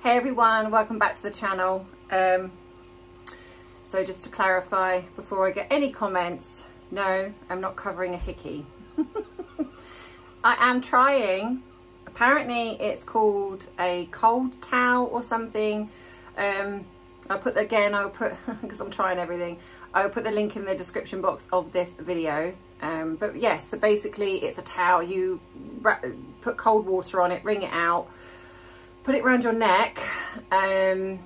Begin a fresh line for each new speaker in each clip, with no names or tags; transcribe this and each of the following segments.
Hey everyone, welcome back to the channel. So just to clarify before I get any comments, no, I'm not covering a hickey. I am trying, apparently it's called a cold towel or something. I'll put, because I'm trying everything, I'll put the link in the description box of this video. But yes, so basically it's a towel, you put cold water on it, wring it out, put it around your neck, and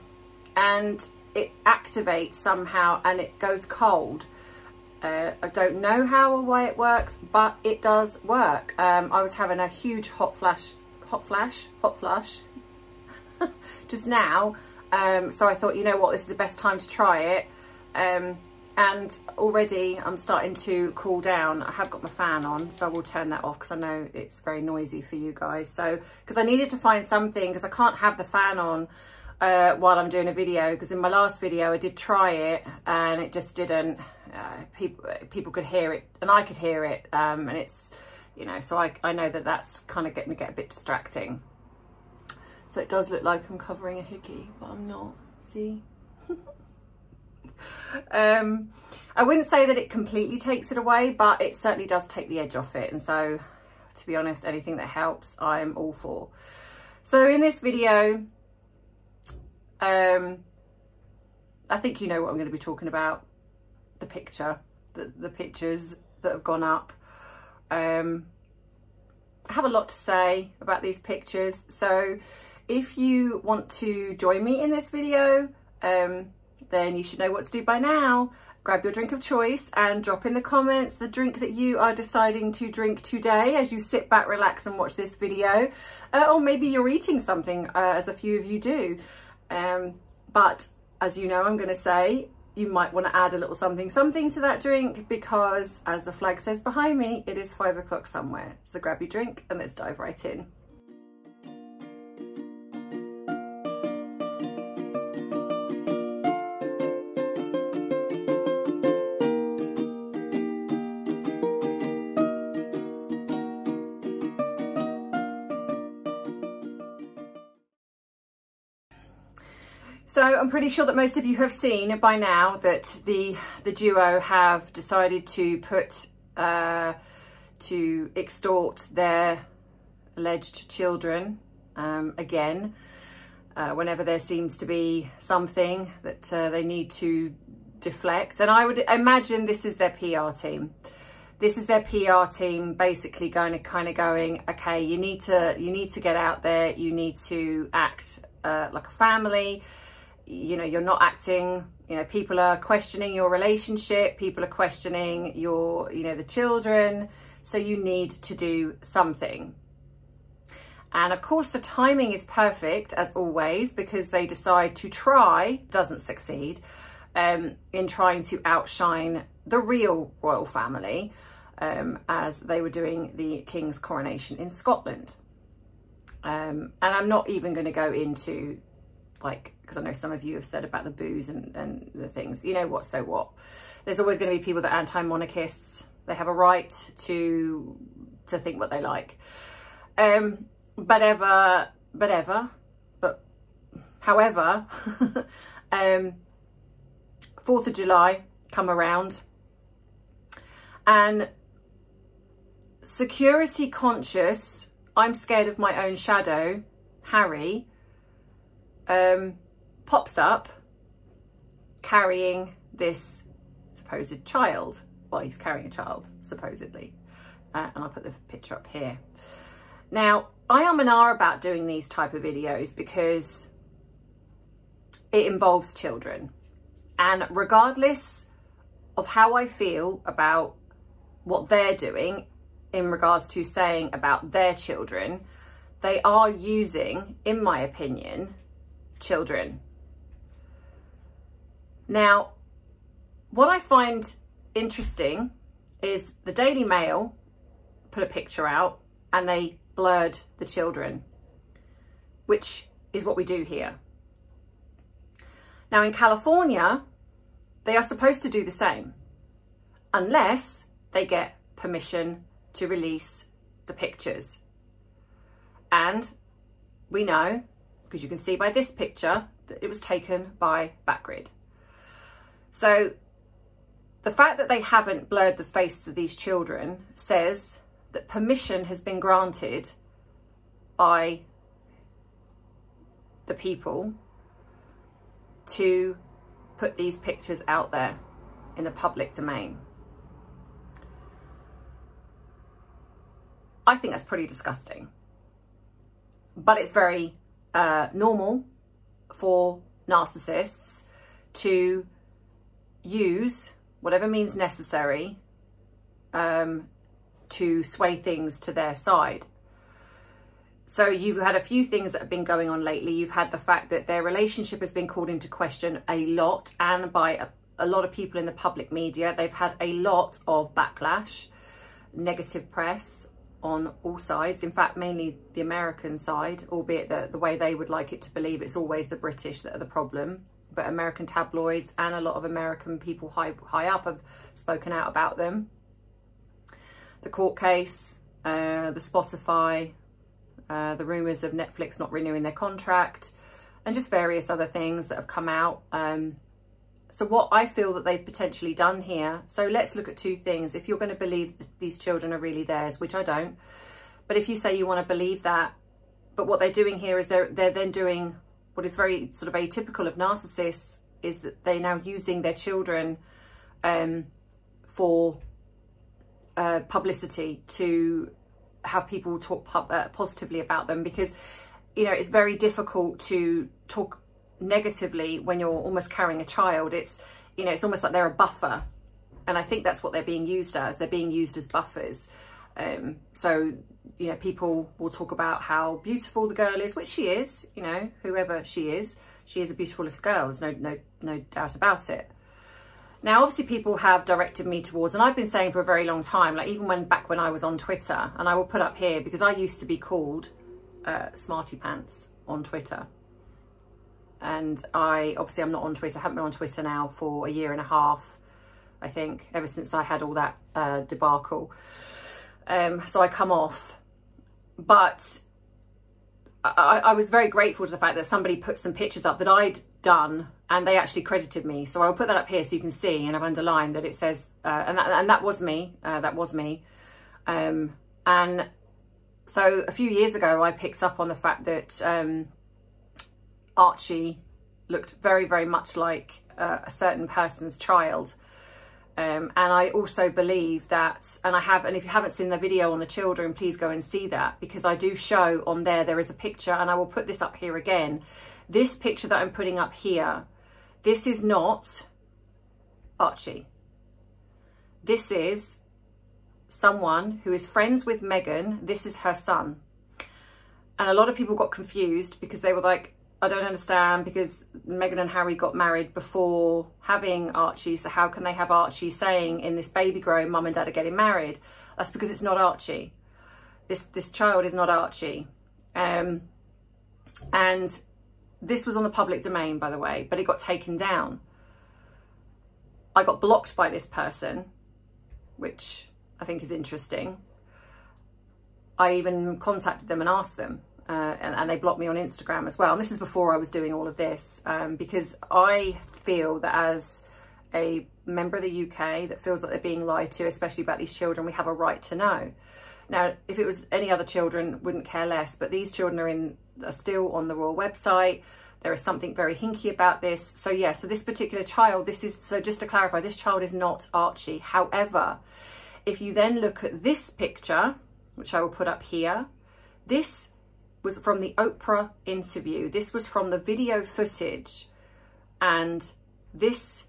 it activates somehow and it goes cold. I don't know how or why it works, but it does work. I was having a huge hot flush just now. So I thought, you know what, this is the best time to try it. And already I'm starting to cool down. I have got my fan on, so I will turn that off because I know it's very noisy for you guys. So, because I needed to find something, because I can't have the fan on while I'm doing a video, because in my last video I did try it and it just didn't, people could hear it and I could hear it, and it's, you know, so I know that that's kind of getting me a bit distracting. So it does look like I'm covering a hickey, but I'm not, see? I wouldn't say that it completely takes it away, but it certainly does take the edge off it. And so, to be honest, anything that helps, I'm all for. So in this video, I think you know what I'm going to be talking about. The picture, the pictures that have gone up. I have a lot to say about these pictures. So if you want to join me in this video, then you should know what to do by now. Grab your drink of choice and drop in the comments the drink that you are deciding to drink today as you sit back, relax and watch this video. Or maybe you're eating something, as a few of you do. But as you know, I'm going to say you might want to add a little something to that drink, because as the flag says behind me, it is 5 o'clock somewhere. So grab your drink and let's dive right in. So I'm pretty sure that most of you have seen by now that the duo have decided to to extort their alleged children again, whenever there seems to be something that they need to deflect. And I would imagine this is their PR team. This is their PR team basically going, okay, you need to get out there, you need to act like a family. You know, you're not acting, you know, people are questioning your relationship, people are questioning your, you know, the children, so you need to do something. And of course the timing is perfect as always, because they decide to try, doesn't succeed, in trying to outshine the real royal family, as they were doing the King's coronation in Scotland. And I'm not even going to go into, like, because I know some of you have said about the booze and the things, you know what, so what. There's always going to be people that are anti-monarchists. They have a right to think what they like. However, 4th of July come around and security conscious, I'm scared of my own shadow, Harry, pops up carrying this supposed child. Well, he's carrying a child, supposedly. And I'll put the picture up here. Now, I am and are about doing these type of videos because it involves children. And regardless of how I feel about what they're doing in regards to saying about their children, they are using, in my opinion, children. Now, what I find interesting is the Daily Mail put a picture out and they blurred the children, which is what we do here. Now in California, they are supposed to do the same, unless they get permission to release the pictures. And we know because you can see by this picture that it was taken by Backgrid. So the fact that they haven't blurred the faces of these children says that permission has been granted by the people to put these pictures out there in the public domain. I think that's pretty disgusting, but it's very normal for narcissists to use whatever means necessary to sway things to their side. So you've had a few things that have been going on lately. You've had the fact that their relationship has been called into question a lot, and by a lot of people in the public media. They've had a lot of backlash, negative press on all sides. In fact, mainly the American side, albeit the way they would like it to believe it's always the British that are the problem. But American tabloids and a lot of American people high up have spoken out about them. The court case, the Spotify, the rumours of Netflix not renewing their contract, and just various other things that have come out. So what I feel that they've potentially done here, so let's look at two things. If you're going to believe that these children are really theirs, which I don't, but if you say you want to believe that, but what they're doing here is they're then doing what is very sort of atypical of narcissists, is that they're now using their children for publicity, to have people talk positively about them, because, you know, it's very difficult to talk negatively when you're almost carrying a child. It's, you know, it's almost like they're a buffer, and I think that's what they're being used as. They're being used as buffers. So, you know, people will talk about how beautiful the girl is, which she is, you know, whoever she is a beautiful little girl. There's no doubt about it. Now, obviously people have directed me towards, and I've been saying for a very long time, like even back when I was on Twitter, and I will put up here, because I used to be called Smarty Pants on Twitter. And obviously I'm not on Twitter, I haven't been on Twitter now for a year and a half, I think, ever since I had all that debacle. So I come off. But I was very grateful to the fact that somebody put some pictures up that I'd done, and they actually credited me. So I'll put that up here so you can see, and I've underlined that it says, and that was me, and so a few years ago, I picked up on the fact that Archie looked very, very much like a certain person's child. And I also believe that, and if you haven't seen the video on the children, please go and see that, because I do show on there is a picture, and I will put this up here again. This picture that I'm putting up here, this is not Archie. This is someone who is friends with Meghan. This is her son. And a lot of people got confused because they were like, I don't understand, because Meghan and Harry got married before having Archie, so how can they have Archie saying in this baby grow, mum and dad are getting married? That's because it's not Archie. This child is not Archie. And this was on the public domain, by the way, but it got taken down. I got blocked by this person, which I think is interesting. I even contacted them and asked them. And they blocked me on Instagram as well. And this is before I was doing all of this, because I feel that as a member of the UK that feels like they're being lied to, especially about these children, we have a right to know. Now, if it was any other children, wouldn't care less, but these children are still on the royal website. There is something very hinky about this. So yeah, so this particular child, so just to clarify, this child is not Archie. However, if you then look at this picture, which I will put up here, this was from the Oprah interview. This was from the video footage, and this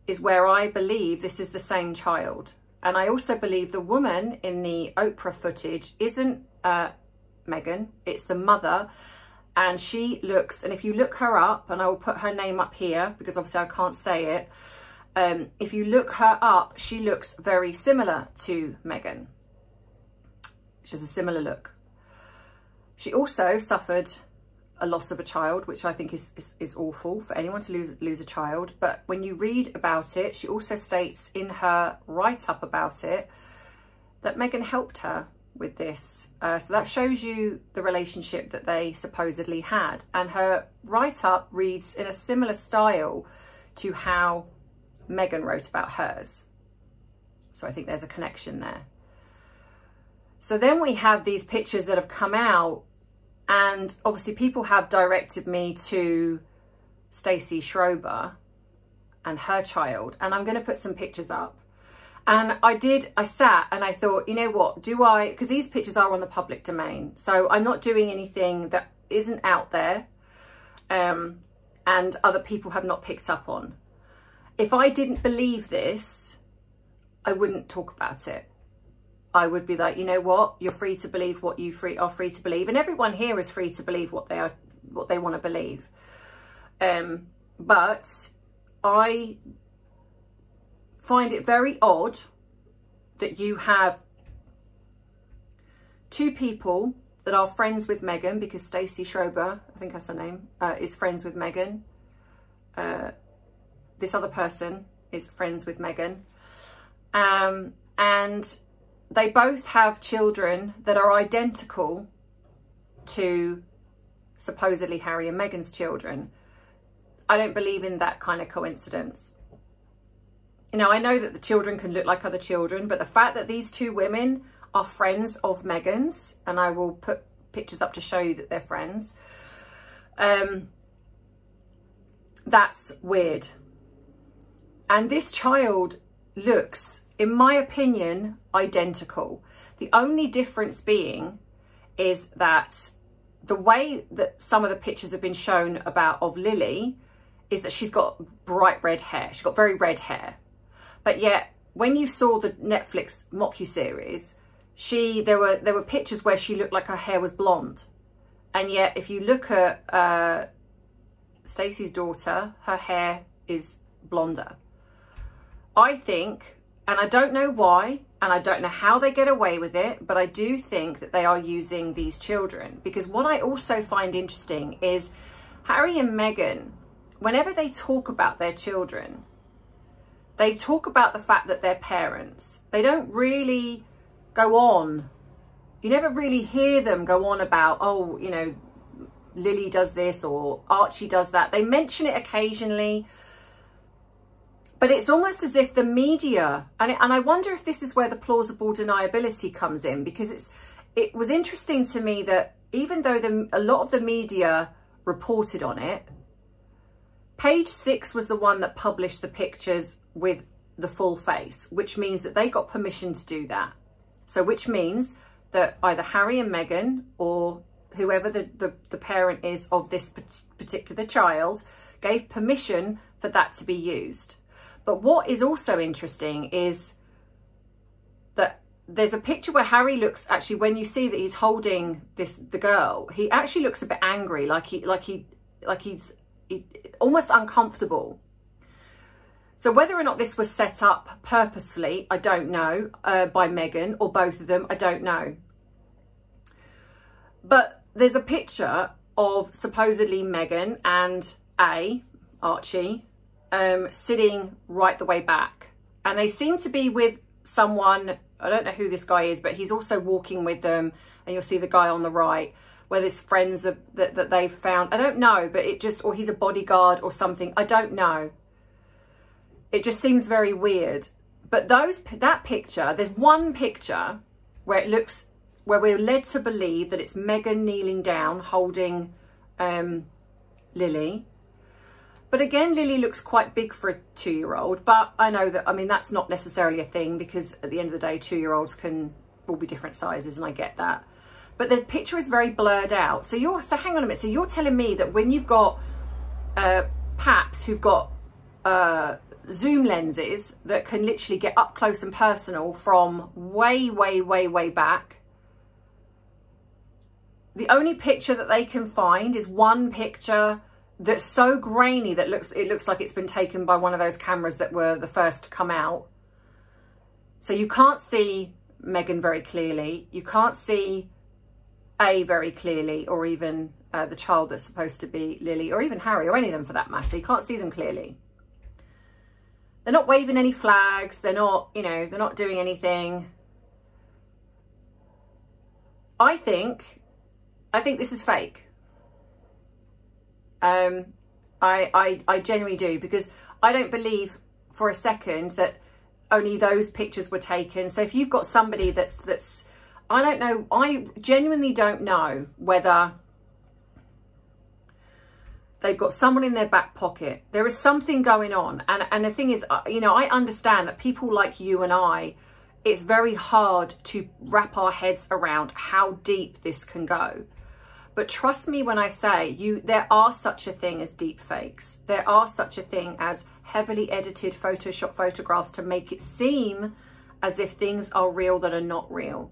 is where I believe this is the same child. And I also believe the woman in the Oprah footage isn't Meghan, it's the mother, and she looks, and if you look her up, and I will put her name up here because obviously I can't say it, if you look her up, she looks very similar to Meghan. She has a similar look. She also suffered a loss of a child, which I think is awful for anyone to lose a child. But when you read about it, she also states in her write-up about it that Meghan helped her with this. So that shows you the relationship that they supposedly had. And her write-up reads in a similar style to how Meghan wrote about hers. So I think there's a connection there. So then we have these pictures that have come out, and obviously people have directed me to Stacey Schrober and her child, and I'm going to put some pictures up. And I sat and I thought, you know what, because these pictures are on the public domain, so I'm not doing anything that isn't out there and other people have not picked up on. If I didn't believe this, I wouldn't talk about it. I would be like, you know what, you're free to believe what you are free to believe, and everyone here is free to believe what they want to believe. But I find it very odd that you have two people that are friends with Meghan, because Stacey Schrober, I think that's her name, is friends with Meghan. This other person is friends with Meghan. And they both have children that are identical to supposedly Harry and Meghan's children. I don't believe in that kind of coincidence. You know, I know that the children can look like other children, but the fact that these two women are friends of Meghan's, and I will put pictures up to show you that they're friends, that's weird. And this child looks, in my opinion, identical. The only difference being is that the way that some of the pictures have been shown of Lily is that she's got bright red hair. She's got very red hair. But yet, when you saw the Netflix mocu-series, there were pictures where she looked like her hair was blonde. And yet, if you look at Stacey's daughter, her hair is blonder. I think, and I don't know why, and I don't know how they get away with it, but I do think that they are using these children. Because what I also find interesting is Harry and Meghan, whenever they talk about their children, they talk about the fact that they're parents. They don't really go on. You never really hear them go on about, oh, you know, Lily does this or Archie does that. They mention it occasionally, but it's almost as if the media, and I wonder if this is where the plausible deniability comes in, because it was interesting to me that even though a lot of the media reported on it, Page 6 was the one that published the pictures with the full face, which means that they got permission to do that. So which means that either Harry and Meghan or whoever the parent is of this particular child gave permission for that to be used. But what is also interesting is that there's a picture where Harry looks, actually, when you see that he's holding the girl, he actually looks a bit angry, like he's almost uncomfortable. So whether or not this was set up purposefully, I don't know, by Meghan or both of them, I don't know. But there's a picture of supposedly Meghan and Archie, sitting right the way back. And they seem to be with someone, I don't know who this guy is, but he's also walking with them. And you'll see the guy on the right, where there's friends that they've found. I don't know, but or he's a bodyguard or something. I don't know. It just seems very weird. But that picture, there's one picture where we're led to believe that it's Meghan kneeling down, holding Lily. But again, Lily looks quite big for a 2-year-old. But I know that, I mean, that's not necessarily a thing, because at the end of the day, 2-year-olds will be different sizes, and I get that. But the picture is very blurred out. So hang on a minute. So you're telling me that when you've got paps who've got zoom lenses that can literally get up close and personal from way, way, way, way back, the only picture that they can find is one picture that's so grainy that it looks like it's been taken by one of those cameras that were the first to come out. So you can't see Meghan very clearly. You can't see very clearly, or even the child that's supposed to be Lily, or even Harry, or any of them for that matter. You can't see them clearly. They're not waving any flags. They're not, you know, they're not doing anything. I think this is fake. I genuinely do, because I don't believe for a second that only those pictures were taken. So if you've got somebody that's I don't know, I genuinely don't know whether they've got someone in their back pocket. There is something going on. And the thing is, you know, I understand that people like you and I, it's very hard to wrap our heads around how deep this can go. But trust me when I say there are such a thing as deep fakes. There are such a thing as heavily edited Photoshop photographs to make it seem as if things are real that are not real.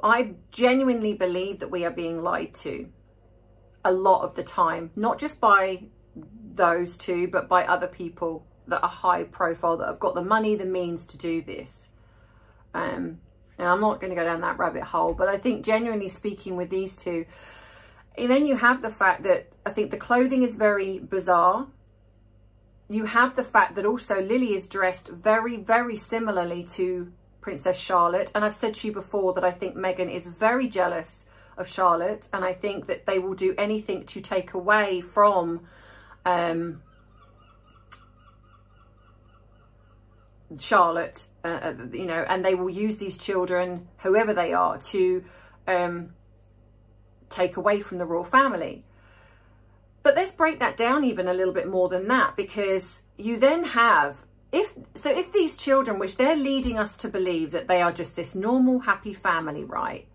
I genuinely believe that we are being lied to a lot of the time, not just by those two, but by other people that are high profile, that have got the money, the means to do this. And I'm not going to go down that rabbit hole, but I think genuinely speaking with these two, and then you have the fact that I think the clothing is very bizarre. You have the fact that also Lily is dressed very, very similarly to Princess Charlotte. And I've said to you before that I think Meghan is very jealous of Charlotte, and I think that they will do anything to take away from Charlotte, you know, and they will use these children, whoever they are, to take away from the royal family. But let's break that down even a little bit more than that, because you then have, if these children, which they're leading us to believe that they are just this normal, happy family, right?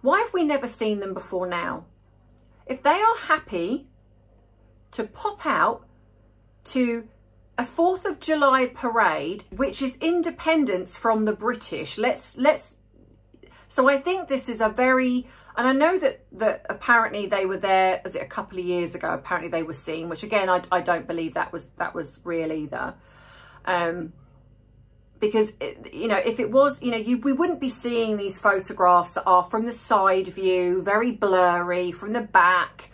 Why have we never seen them before now? If they are happy to pop out to a 4th of July parade, which is independence from the British, so I think this is a very, and I know that apparently they were there, was it a couple of years ago, apparently they were seen, which again, I don't believe that was real either. Because, you know, if it was, you know, we wouldn't be seeing these photographs that are from the side view, very blurry, from the back.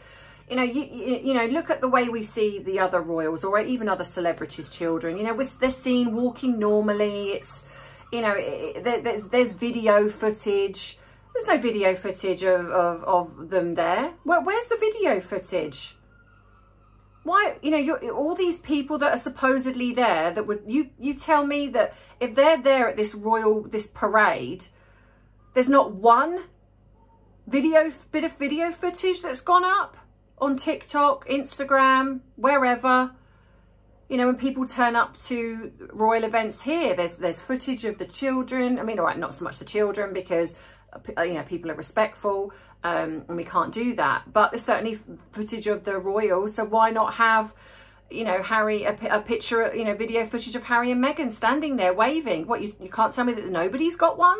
You know, you know, look at the way we see the other royals or even other celebrities' children. You know, they're seen walking normally. It's, you know, there's video footage. There's no video footage of them there. Where's the video footage? Why, you know, all these people that are supposedly there, that would, you tell me that if they're there at this parade, there's not one bit of video footage that's gone up on TikTok, Instagram, wherever. You know, when people turn up to royal events here, there's footage of the children. I mean, all right, not so much the children, because, you know, people are respectful, and we can't do that. But there's certainly footage of the royals. So why not have, you know, Harry, a picture, you know, video footage of Harry and Meghan standing there waving? What, you can't tell me that nobody's got one?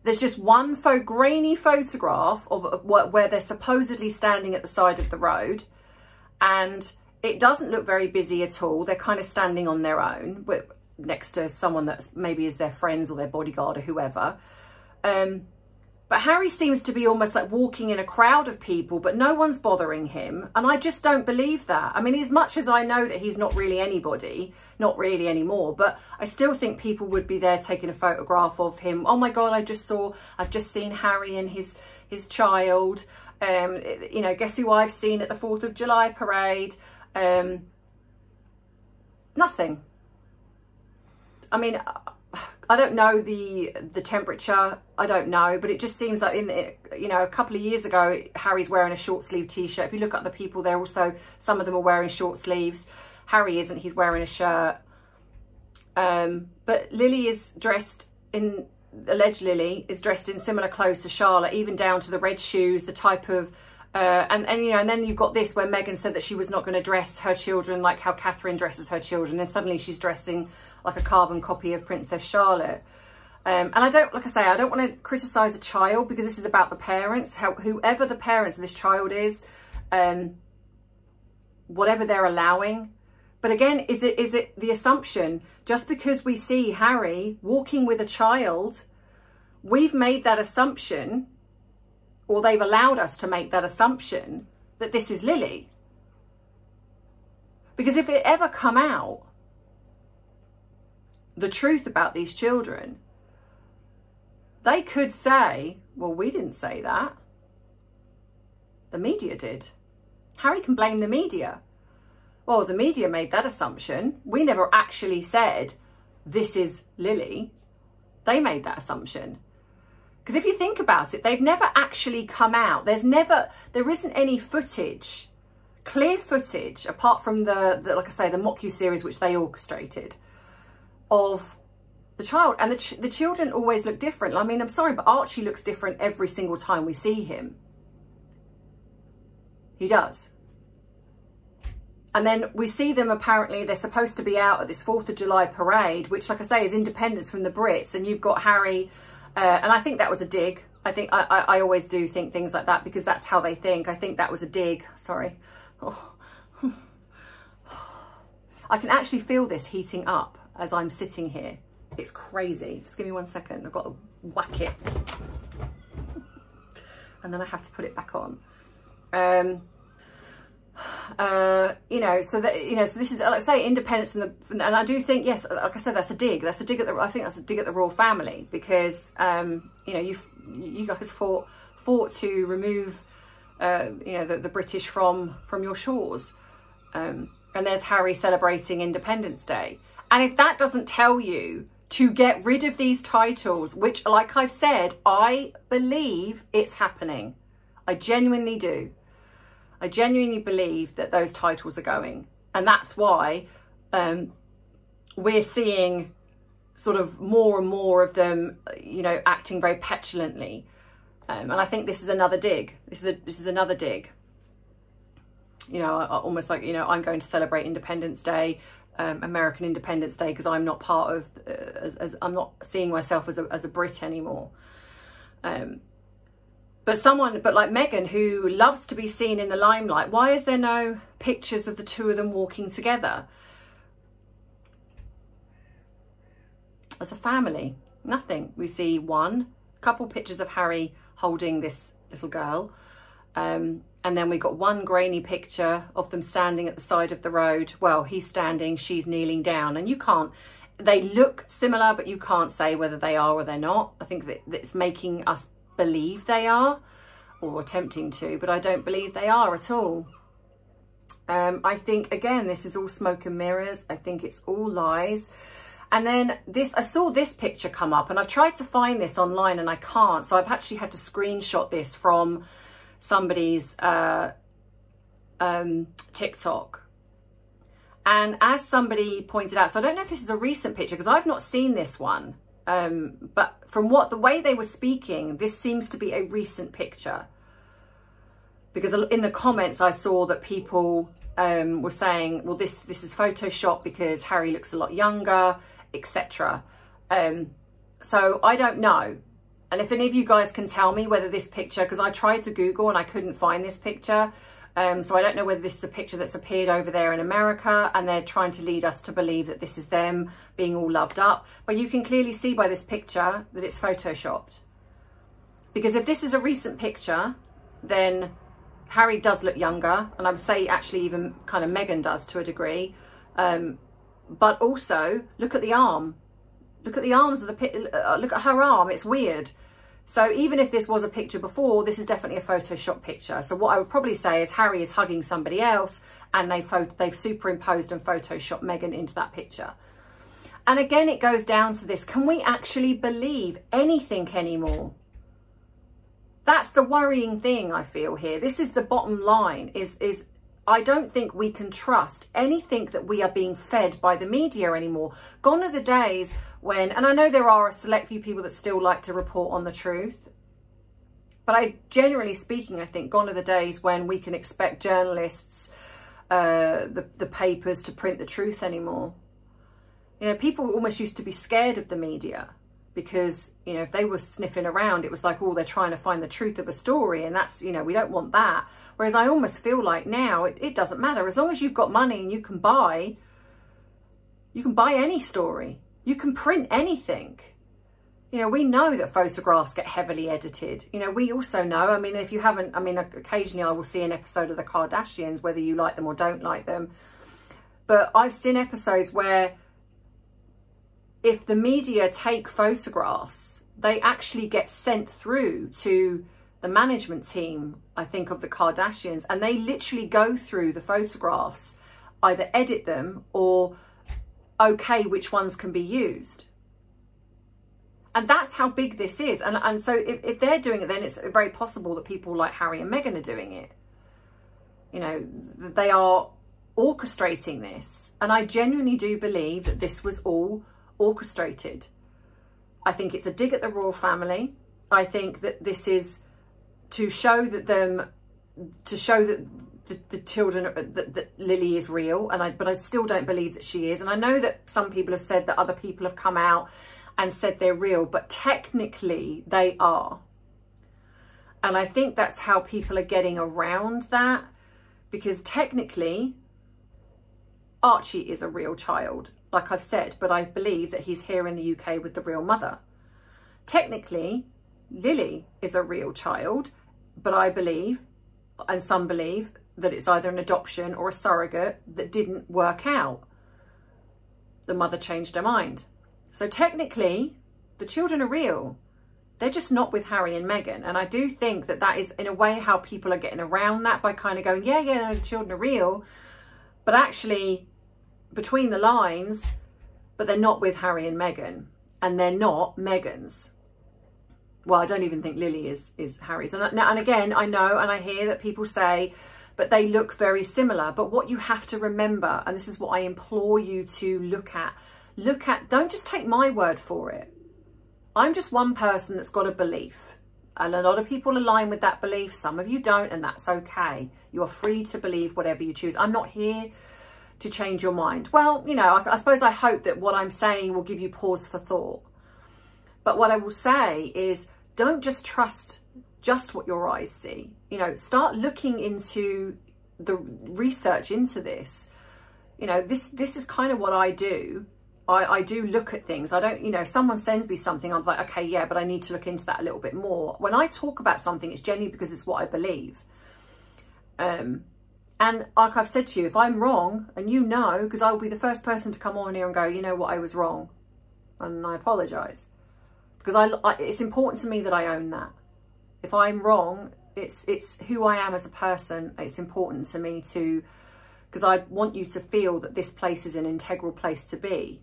There's just one grainy photograph of where they're supposedly standing at the side of the road, and it doesn't look very busy at all. They're kind of standing on their own, next to someone that maybe is their friends or their bodyguard or whoever. But Harry seems to be almost like walking in a crowd of people, but no one's bothering him. And I just don't believe that. I mean, as much as I know that he's not really anybody, not really anymore, but I still think people would be there taking a photograph of him. Oh my God, I've just seen Harry and his child. You know, guess who I've seen at the 4th of July parade? Nothing. I mean, I don't know the temperature. I don't know, but it just seems like you know, a couple of years ago, Harry's wearing a short sleeve t-shirt. If you look at the people there, also some of them are wearing short sleeves. Harry isn't. He's wearing a shirt. But Lily is dressed in, alleged Lily is dressed in similar clothes to Charlotte, even down to the red shoes, the type of. And you know, and then you've got this where Meghan said that she was not going to dress her children like how Catherine dresses her children. Then suddenly she's dressing like a carbon copy of Princess Charlotte. And I don't, like I say, I don't want to criticise a child, because this is about the parents, whoever the parents of this child is, whatever they're allowing. But again, is it the assumption, just because we see Harry walking with a child, we've made that assumption, or they've allowed us to make that assumption, that this is Lily? Because if it ever come out, the truth about these children, they could say, well, we didn't say that. The media did. Harry can blame the media. Well, the media made that assumption. We never actually said, this is Lily. They made that assumption. Because if you think about it, they've never actually come out. There isn't any footage, clear footage, apart from the like I say, the Mock-You series, which they orchestrated, of the child. And the children always look different. I mean, I'm sorry, but Archie looks different every single time we see him. He does. And then we see them, apparently they're supposed to be out at this 4th of July parade, which, like I say, is independence from the Brits. And you've got Harry, and I think that was a dig. I think I always do think things like that because that's how they think. I think that was a dig. Sorry. Oh. I can actually feel this heating up as I'm sitting here. It's crazy. Just give me 1 second. I've got to whack it. And then I have to put it back on. You know, so that, you know, so this is, like I say, independence and I do think, yes, like I said, that's a dig. That's a dig at the, I think that's a dig at the royal family because, you know, you guys fought to remove, you know, the British from your shores. And there's Harry celebrating Independence Day. And if that doesn't tell you to get rid of these titles, which, like I've said, I believe it's happening. I genuinely do. I genuinely believe that those titles are going. And that's why we're seeing sort of more and more of them, you know, acting very petulantly. And I think this is another dig. This is another dig. You know, almost like, you know, I'm going to celebrate Independence Day, American Independence Day, because I'm not part of, I'm not seeing myself as a Brit anymore. But like Meghan, who loves to be seen in the limelight, why is there no pictures of the two of them walking together as a family? Nothing. We see one couple pictures of Harry holding this little girl. And then we got one grainy picture of them standing at the side of the road. Well, he's standing, she's kneeling down. And you can't, they look similar, but you can't say whether they are or they're not. I think that it's making us believe they are, or attempting to, but I don't believe they are at all. I think, again, this is all smoke and mirrors. I think it's all lies. And then this, I saw this picture come up and I've tried to find this online and I can't. So I've actually had to screenshot this from somebody's TikTok. And as somebody pointed out, so I don't know if this is a recent picture because I've not seen this one. But from the way they were speaking, this seems to be a recent picture. Because in the comments, I saw that people were saying, well, this is Photoshop because Harry looks a lot younger, etc. So I don't know. And if any of you guys can tell me whether this picture, because I tried to Google and I couldn't find this picture. So I don't know whether this is a picture that's appeared over there in America and they're trying to lead us to believe that this is them being all loved up. But you can clearly see by this picture that it's Photoshopped. Because if this is a recent picture, then Harry does look younger. And I would say actually even kind of Meghan does to a degree. But also look at the arm. Look at the arms of the look at her arm. It's weird. So even if this was a picture before, this is definitely a Photoshop picture. So what I would probably say is Harry is hugging somebody else and they've superimposed and Photoshopped Meghan into that picture. And again, it goes down to this. Can we actually believe anything anymore? That's the worrying thing I feel here. This is the bottom line, is I don't think we can trust anything that we are being fed by the media anymore. Gone are the days when, and I know there are a select few people that still like to report on the truth, but generally speaking, I think gone are the days when we can expect journalists, the papers to print the truth anymore. You know, people almost used to be scared of the media because, you know, if they were sniffing around, it was like, oh, they're trying to find the truth of a story. And that's, you know, we don't want that. Whereas I almost feel like now it doesn't matter. As long as you've got money and you can buy any story. You can print anything. You know, we know that photographs get heavily edited. You know, we also know, I mean, if you haven't, I mean, occasionally I will see an episode of the Kardashians, whether you like them or don't like them. But I've seen episodes where if the media take photographs, they actually get sent through to the management team, I think, of the Kardashians, and they literally go through the photographs, either edit them or okay which ones can be used. And that's how big this is. And so if they're doing it, then it's very possible that people like Harry and Meghan are doing it. You know, they are orchestrating this. And I genuinely do believe that this was all orchestrated. I think it's a dig at the royal family. I think that this is to show that the children, that Lily is real. But I still don't believe that she is. And I know that some people have said that other people have come out and said they're real, but technically they are. And I think that's how people are getting around that, because technically Archie is a real child, like I've said, but I believe that he's here in the UK with the real mother. Technically, Lily is a real child, but I believe, and some believe, that it's either an adoption or a surrogate that didn't work out. The mother changed her mind. So technically, the children are real. They're just not with Harry and Meghan. And I do think that that is, in a way, how people are getting around that, by kind of going, yeah, no, the children are real. But actually, between the lines, but they're not with Harry and Meghan. And they're not Meghan's. Well, I don't even think Lily is Harry's. And again, I know and I hear that people say, but they look very similar. But what you have to remember, and this is what I implore you to look at, don't just take my word for it. I'm just one person that's got a belief, and a lot of people align with that belief. Some of you don't, and that's okay. You are free to believe whatever you choose. I'm not here to change your mind. Well, you know, I suppose I hope that what I'm saying will give you pause for thought. But what I will say is, don't just trust just what your eyes see. You know, start looking into the research into this. You know, this is kind of what I do. I do look at things. I don't, you know, if someone sends me something, I'm like, okay, yeah, but I need to look into that a little bit more. When I talk about something, it's genuinely because it's what I believe. And like I've said to you, if I'm wrong, and you know, because I will be the first person to come on here and go, you know what, I was wrong. And I apologise. Because it's important to me that I own that. If I'm wrong, it's who I am as a person. It's important to me to, because I want you to feel that this place is an integral place to be.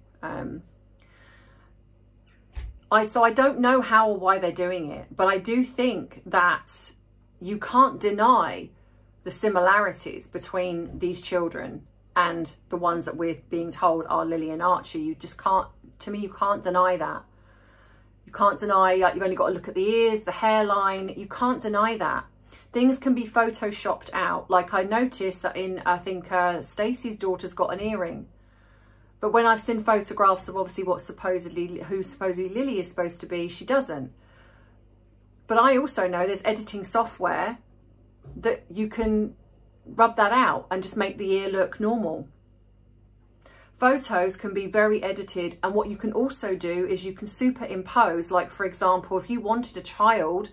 So I don't know how or why they're doing it, but I do think that you can't deny the similarities between these children and the ones that we're being told are Lily and Archie. You just can't, to me, you can't deny that. You can't deny, like, you've only got to look at the ears, the hairline. You can't deny that. Things can be photoshopped out. Like I noticed that in, I think Stacey's daughter's got an earring. But when I've seen photographs of obviously who supposedly Lily is supposed to be, she doesn't. But I also know there's editing software that you can rub that out and just make the ear look normal. Photos can be very edited, and what you can also do is you can superimpose, like for example, if you wanted a child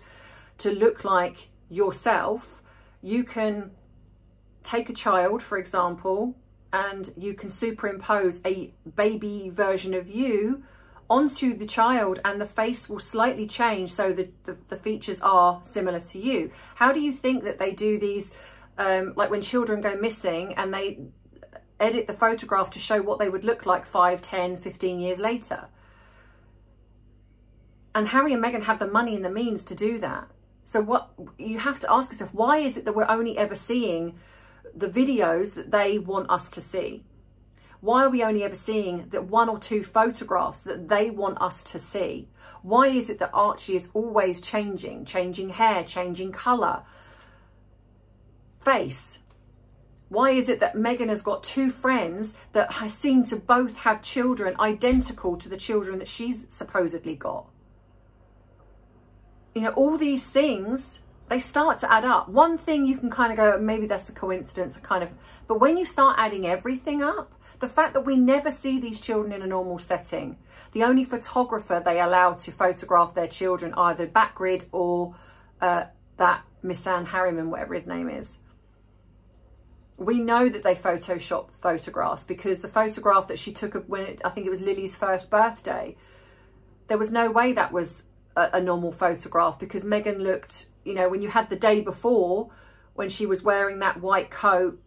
to look like yourself, you can take a child, for example, and you can superimpose a baby version of you onto the child, and the face will slightly change so that the features are similar to you. How do you think that they do these, like when children go missing and they edit the photograph to show what they would look like 5, 10, 15 years later? And Harry and Meghan have the money and the means to do that. So what you have to ask yourself, why is it that we're only ever seeing the videos that they want us to see? Why are we only ever seeing that 1 or 2 photographs that they want us to see? Why is it that Archie is always changing hair, changing colour, face? Why is it that Meghan has got 2 friends that seem to both have children identical to the children that she's supposedly got? You know, all these things, they start to add up. One thing you can kind of go, maybe that's a coincidence, but when you start adding everything up, the fact that we never see these children in a normal setting, the only photographer they allow to photograph their children, either Backgrid or that Miss Anne Harriman, whatever his name is. We know that they Photoshop photographs, because the photograph that she took of when I think it was Lily's first birthday, there was no way that was a normal photograph, because Megan looked, you know, when you had the day before when she was wearing that white coat,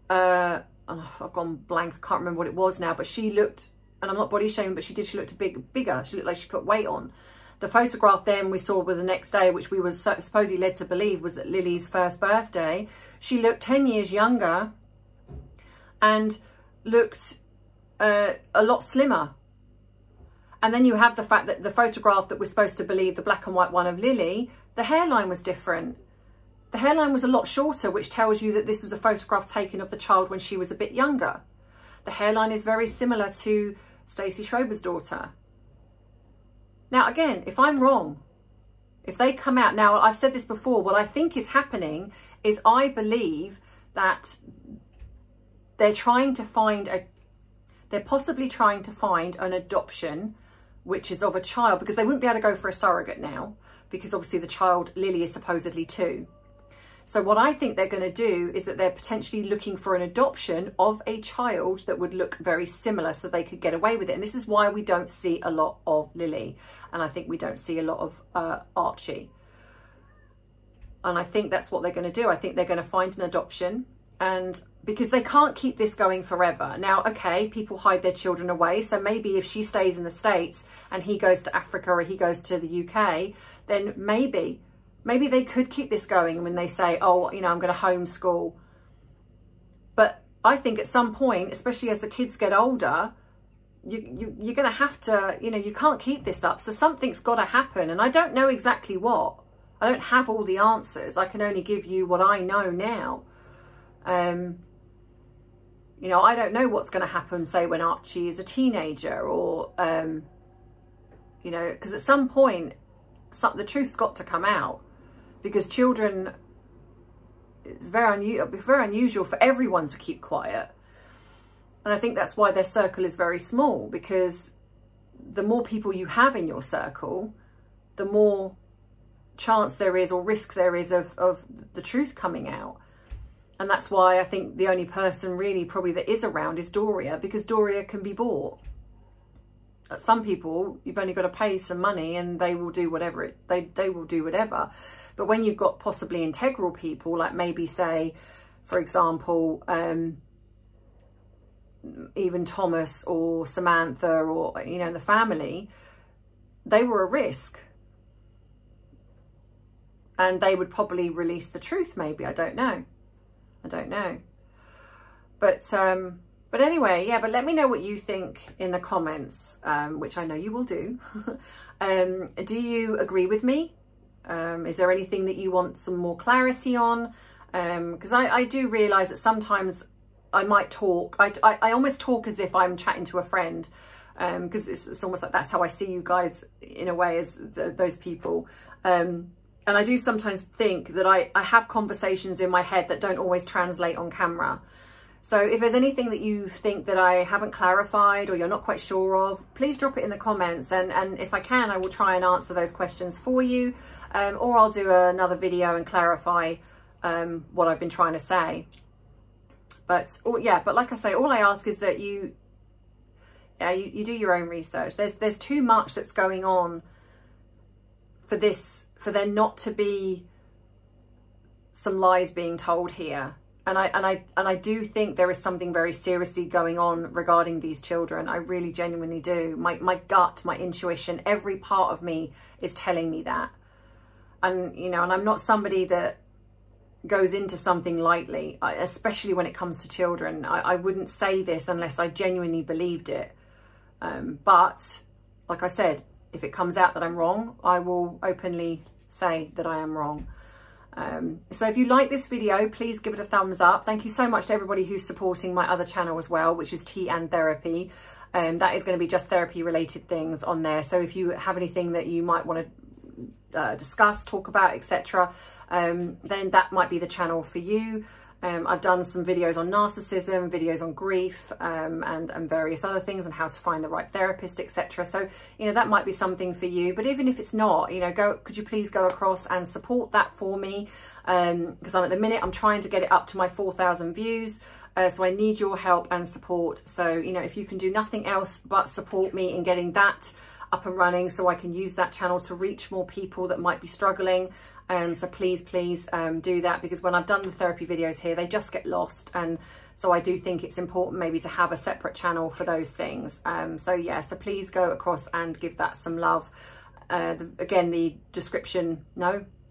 oh, I've gone blank, I can't remember what it was now, but she looked, and I'm not body shaming, but she looked bigger. She looked like she put weight on. The photograph then we saw with the next day, which we were supposedly led to believe was at Lily's first birthday, she looked 10 years younger and looked a lot slimmer. And then you have the fact that the photograph that we're supposed to believe, the black and white one of Lily, the hairline was different. The hairline was a lot shorter, which tells you that this was a photograph taken of the child when she was a bit younger. The hairline is very similar to Stacey Schrober's daughter. Now, again, if I'm wrong, if they come out, now I've said this before, what I think is happening is I believe that they're trying to find they're possibly trying to find an adoption, which is of a child, because they wouldn't be able to go for a surrogate now, because obviously the child, Lily, is supposedly 2. So what I think they're going to do is that they're potentially looking for an adoption of a child that would look very similar, so they could get away with it. And this is why we don't see a lot of Lily. And I think we don't see a lot of Archie. And I think that's what they're going to do. I think they're going to find an adoption, and because they can't keep this going forever. Now, okay, people hide their children away. So maybe if she stays in the States and he goes to Africa or he goes to the UK, then maybe they could keep this going when they say, oh, you know, I'm going to homeschool. But I think at some point, especially as the kids get older, you're going to have to, you know, you can't keep this up. So something's got to happen. And I don't know exactly what. I don't have all the answers. I can only give you what I know now. You know, I don't know what's going to happen, say, when Archie is a teenager, or, you know, because at some point, the truth's got to come out, because children, it's very unusual for everyone to keep quiet. And I think that's why their circle is very small, because the more people you have in your circle, the more chance there is, or risk there is, of the truth coming out. And that's why I think the only person really probably that is around is Doria, because Doria can be bought. Some people, you've only got to pay some money and they will do whatever they will do whatever. But when you've got possibly integral people, like maybe say, for example, even Thomas or Samantha, or, you know, the family, they were a risk. And they would probably release the truth, maybe. I don't know. But anyway, yeah, but let me know what you think in the comments, which I know you will do. Do you agree with me? Is there anything that you want some more clarity on? Because I do realise that sometimes I might talk. I almost talk as if I'm chatting to a friend, because it's almost like that's how I see you guys in a way, as those people. And I do sometimes think that I have conversations in my head that don't always translate on camera. So if there's anything that you think that I haven't clarified, or you're not quite sure of, please drop it in the comments. And if I can, I will try and answer those questions for you. Or I'll do another video and clarify what I've been trying to say. But like I say, all I ask is that you do your own research. There's too much that's going on for there not to be some lies being told here. And I do think there is something very seriously going on regarding these children. I really genuinely do. My gut, my intuition, every part of me is telling me that. And, you know, and I'm not somebody that goes into something lightly, especially when it comes to children. I wouldn't say this unless I genuinely believed it. But like I said, if it comes out that I'm wrong, I will openly say that I am wrong. So if you like this video, please give it a thumbs up. Thank you so much to everybody who's supporting my other channel as well, which is TandT. That is going to be just therapy related things on there. So if you have anything that you might want to discuss, talk about, etc., then that might be the channel for you. I've done some videos on narcissism, videos on grief, and various other things, on how to find the right therapist, etc. So, you know, that might be something for you. But even if it's not, you know, could you please go across and support that for me? Because at the minute, I'm trying to get it up to my 4,000 views. So I need your help and support. So, you know, if you can do nothing else but support me in getting that up and running so I can use that channel to reach more people that might be struggling. So please do that, because when I've done the therapy videos here, they just get lost. And so I do think it's important maybe to have a separate channel for those things. So yeah, so please go across and give that some love. Again, the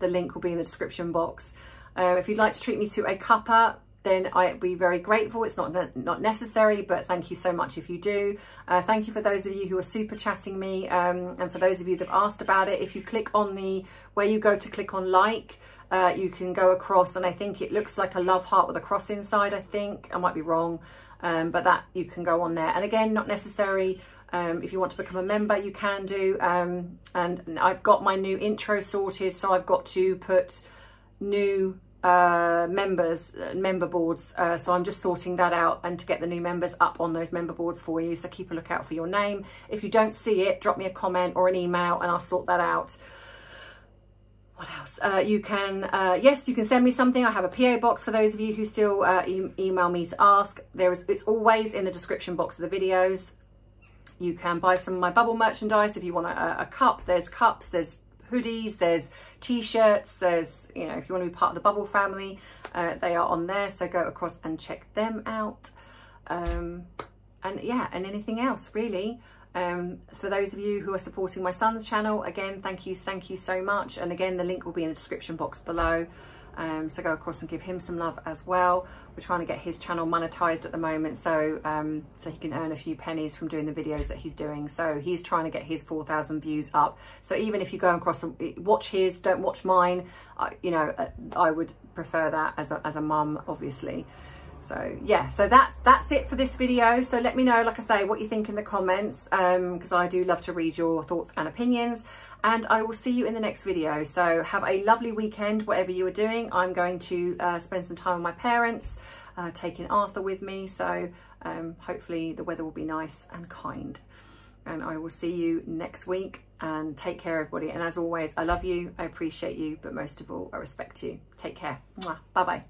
link will be in the description box. If you'd like to treat me to a CUPPA, then I'd be very grateful. It's not necessary, but thank you so much if you do. Thank you for those of you who are super chatting me, and for those of you that have asked about it. If you click on where you go to click on like, you can go across, and I think it looks like a love heart with a cross inside. I think I might be wrong, but that you can go on there. And again, not necessary. If you want to become a member, you can do. And I've got my new intro sorted, so I've got to put new member boards, so I'm just sorting that out, and to get the new members up on those member boards for you. So keep a lookout for your name. If you don't see it, drop me a comment or an email and I'll sort that out. What else? You can send me something. I have a PO box for those of you who still email me to ask. It's always in the description box of the videos. You can buy some of my bubble merchandise if you want a cup. There's cups, there's hoodies, there's t-shirts, there's, you know, if you want to be part of the bubble family, they are on there, so go across and check them out. And yeah, and anything else really. For those of you who are supporting my son's channel, again, thank you so much. And again, the link will be in the description box below. So go across and give him some love as well. We're trying to get his channel monetized at the moment, so so he can earn a few pennies from doing the videos that he's doing. So he's trying to get his 4,000 views up. So even if you go across and watch his, don't watch mine, you know, I would prefer that as a mum, obviously. So yeah, so that's it for this video. So let me know, like I say, what you think in the comments, because I do love to read your thoughts and opinions. And I will see you in the next video. So have a lovely weekend, whatever you are doing. I'm going to spend some time with my parents, taking Arthur with me. So hopefully the weather will be nice and kind. And I will see you next week, and take care, everybody. And as always, I love you, I appreciate you, but most of all, I respect you. Take care. Bye-bye.